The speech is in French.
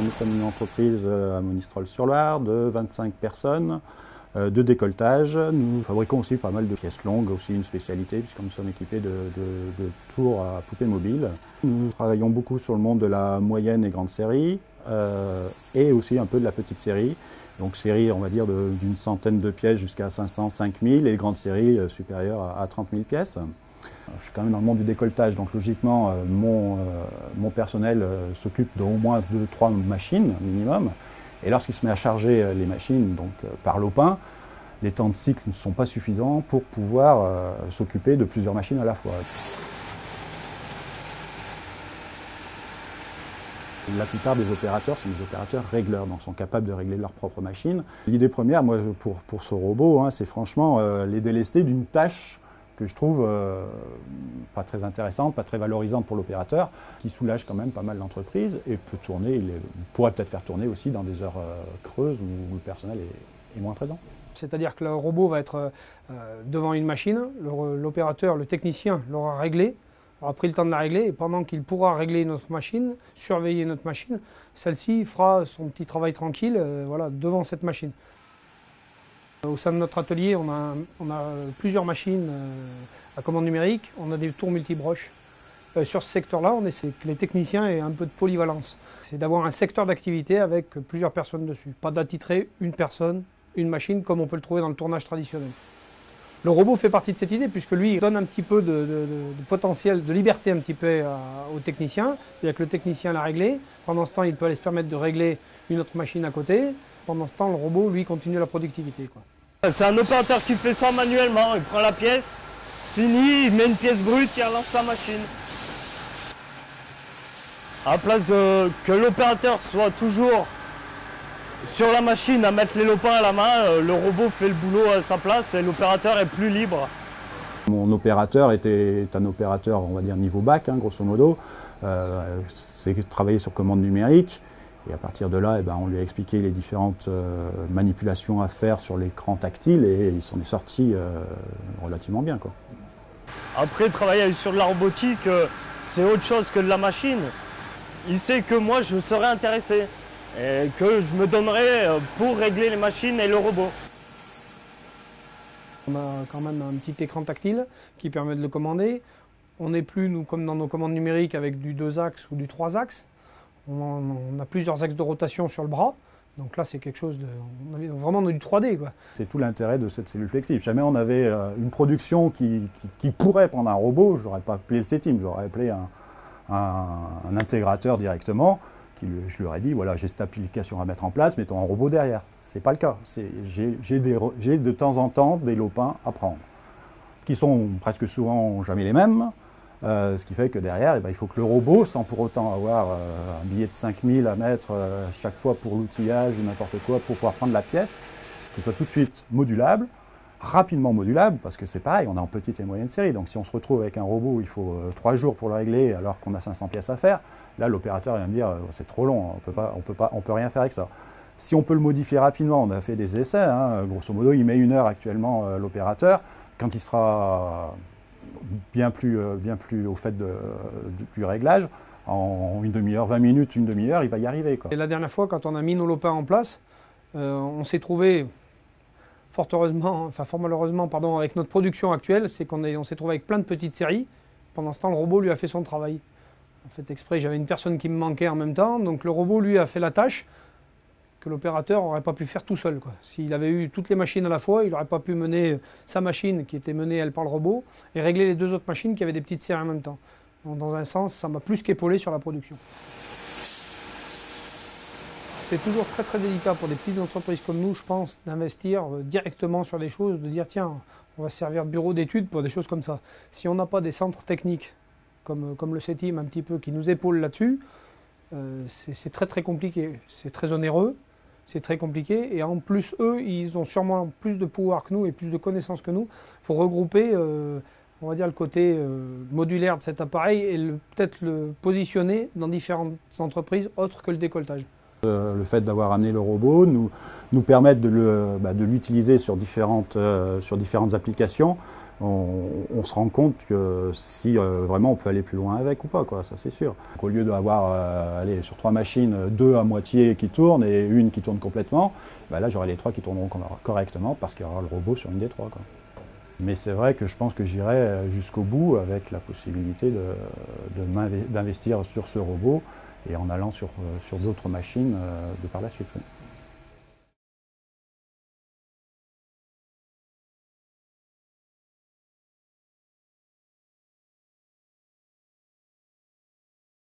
Nous sommes une entreprise à Monistrol-sur-Loire de 25 personnes, de décolletage. Nous fabriquons aussi pas mal de pièces longues, aussi une spécialité puisque nous sommes équipés de tours à poupées mobiles. Nous travaillons beaucoup sur le monde de la moyenne et grande série et aussi un peu de la petite série. Donc série, on va dire, d'une centaine de pièces jusqu'à 500, 5000 et grande série supérieure à 30 000 pièces. Je suis quand même dans le monde du décolletage, donc logiquement mon personnel s'occupe d'au moins 2-3 machines minimum. Et lorsqu'il se met à charger les machines donc, par lopin, les temps de cycle ne sont pas suffisants pour pouvoir s'occuper de plusieurs machines à la fois. La plupart des opérateurs sont des opérateurs régleurs, donc sont capables de régler leur propre machine. L'idée première, moi, pour ce robot, c'est franchement les délester d'une tâche que je trouve pas très intéressante, pas très valorisante pour l'opérateur, qui soulage quand même pas mal l'entreprise et peut tourner, pourrait peut-être faire tourner aussi dans des heures creuses où le personnel est moins présent. C'est-à-dire que le robot va être devant une machine, l'opérateur, le technicien l'aura réglé, aura pris le temps de la régler et pendant qu'il pourra régler notre machine, surveiller notre machine, celle-ci fera son petit travail tranquille voilà, devant cette machine. Au sein de notre atelier, on a plusieurs machines à commande numérique, on a des tours multibroches. Sur ce secteur-là, on essaie que les techniciens aient un peu de polyvalence. C'est d'avoir un secteur d'activité avec plusieurs personnes dessus. Pas d'attitrer une personne, une machine, comme on peut le trouver dans le tournage traditionnel. Le robot fait partie de cette idée puisque lui il donne un petit peu de potentiel, de liberté un petit peu au technicien. C'est-à-dire que le technicien l'a réglé. Pendant ce temps, il peut aller se permettre de régler une autre machine à côté. Pendant ce temps, le robot, lui, continue la productivité, quoi. C'est un opérateur qui fait ça manuellement. Il prend la pièce, fini, il met une pièce brute, il relance sa machine. À la place que l'opérateur soit toujours sur la machine à mettre les lopins à la main, le robot fait le boulot à sa place et l'opérateur est plus libre. Mon opérateur est un opérateur, on va dire, niveau bac, grosso modo. C'est travailler sur commande numérique. Et à partir de là, on lui a expliqué les différentes manipulations à faire sur l'écran tactile et il s'en est sorti relativement bien, quoi. Après, travailler sur de la robotique, c'est autre chose que de la machine. Il sait que moi, je serais intéressé et que je me donnerais pour régler les machines et le robot. On a quand même un petit écran tactile qui permet de le commander. On n'est plus, nous, comme dans nos commandes numériques, avec du 2 axes ou du 3 axes. On a plusieurs axes de rotation sur le bras, donc là c'est quelque chose de... On a du 3D, quoi. C'est tout l'intérêt de cette cellule flexible. Si jamais on avait une production qui pourrait prendre un robot, je n'aurais pas appelé le CETIM, j'aurais appelé un intégrateur directement, je lui aurais dit, voilà, j'ai cette application à mettre en place, mettons un robot derrière. Ce n'est pas le cas. J'ai de temps en temps des lopins à prendre, qui sont presque souvent jamais les mêmes. Ce qui fait que derrière, il faut que le robot, sans pour autant avoir un billet de 5000 à mettre chaque fois pour l'outillage ou n'importe quoi, pour pouvoir prendre la pièce, qu'il soit tout de suite modulable, rapidement modulable, parce que c'est pareil, on est en petite et moyenne série. Donc si on se retrouve avec un robot où il faut 3 jours pour le régler alors qu'on a 500 pièces à faire, là l'opérateur va me dire c'est trop long, on peut rien faire avec ça. Si on peut le modifier rapidement, on a fait des essais, grosso modo il met 1 heure actuellement l'opérateur, quand il sera bien plus au fait du réglage, en une demi-heure, 20 minutes, une demi-heure, il va y arriver, quoi. Et la dernière fois, quand on a mis nos lopins en place, on s'est trouvé, fort malheureusement, avec notre production actuelle, c'est qu'on s'est trouvé avec plein de petites séries. Pendant ce temps, le robot lui a fait son travail. En fait, exprès, j'avais une personne qui me manquait en même temps, donc le robot lui a fait la tâche que l'opérateur n'aurait pas pu faire tout seul, quoi. S'il avait eu toutes les machines à la fois, il n'aurait pas pu mener sa machine qui était menée elle par le robot et régler les 2 autres machines qui avaient des petites séries en même temps. Donc dans un sens, ça m'a plus qu'épaulé sur la production. C'est toujours très très délicat pour des petites entreprises comme nous, je pense, d'investir directement sur des choses, de dire tiens, on va se servir de bureau d'études pour des choses comme ça. Si on n'a pas des centres techniques comme le CETIM un petit peu qui nous épaulent là-dessus, c'est très très compliqué, c'est très onéreux. C'est très compliqué et en plus eux ils ont sûrement plus de pouvoir que nous et plus de connaissances que nous pour regrouper on va dire le côté modulaire de cet appareil et peut-être le positionner dans différentes entreprises autres que le décolletage. Le fait d'avoir amené le robot nous permet de l'utiliser sur différentes applications. on se rend compte que si vraiment on peut aller plus loin avec ou pas, quoi, ça c'est sûr. Donc, au lieu d'avoir sur 3 machines, 2 à moitié qui tournent et une qui tourne complètement, bah là j'aurai les 3 qui tourneront correctement parce qu'il y aura le robot sur une des 3, quoi. Mais c'est vrai que je pense que j'irai jusqu'au bout avec la possibilité d'investir sur ce robot et en allant sur d'autres machines de par la suite. Oui.